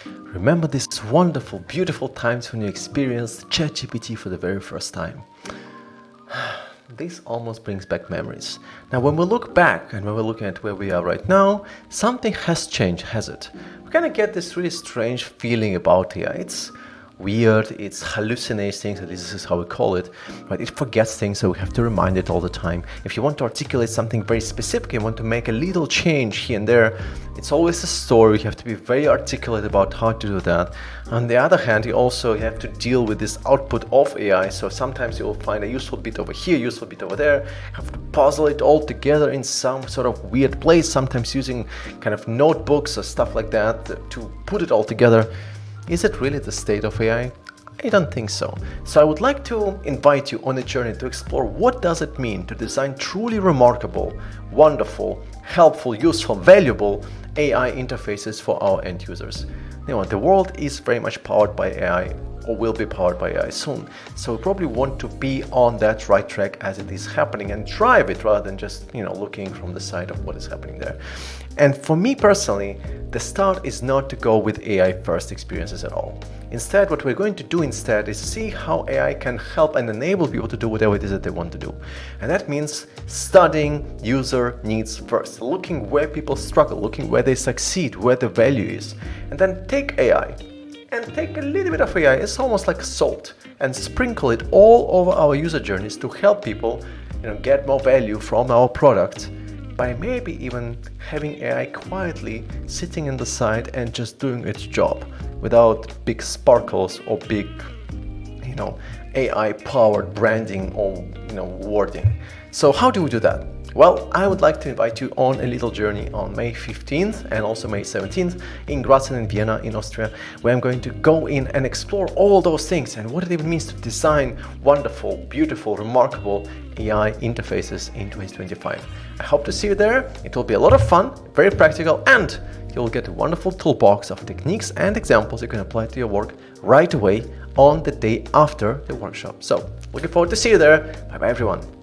Remember these wonderful, beautiful times when you experienced ChatGPT for the very first time? This almost brings back memories. Now, when we look back and when we're looking at where we are right now, something has changed, has it? We kind of get this really strange feeling about AI. It's weird, it hallucinates things, at least this is how we call it, but it forgets things, so we have to remind it all the time. If you want to articulate something very specific and want to make a little change here and there, it's always a story. You have to be very articulate about how to do that. On the other hand, you have to deal with this output of AI, so sometimes you will find a useful bit over here, useful bit over there. You have to puzzle it all together in some sort of weird place, sometimes using kind of notebooks or stuff like that to put it all together. Is it really the state of AI? I don't think so. So I would like to invite you on a journey to explore what does it mean to design truly remarkable, wonderful, helpful, useful, valuable AI interfaces for our end users. The world is very much powered by AI, or will be powered by AI soon. So we probably want to be on that right track as it is happening and drive it rather than just, looking from the side of what is happening there. And for me personally, the start is not to go with AI first experiences at all. Instead, what we're going to do instead is see how AI can help and enable people to do whatever it is that they want to do. And that means studying user needs first, looking where people struggle, looking where they succeed, where the value is, and then take AI and take a little bit of AI, it's almost like salt, and sprinkle it all over our user journeys to help people get more value from our product by maybe even having AI quietly sitting in the side and just doing its job without big sparkles or big AI powered branding or wording. So how do we do that? Well, I would like to invite you on a little journey on May 15th and also May 17th in Graz and in Vienna in Austria, where I'm going to go in and explore all those things and what it even means to design wonderful, beautiful, remarkable AI interfaces in 2025. I hope to see you there. It will be a lot of fun, very practical, and you'll get a wonderful toolbox of techniques and examples you can apply to your work right away on the day after the workshop. So, looking forward to see you there. Bye bye everyone.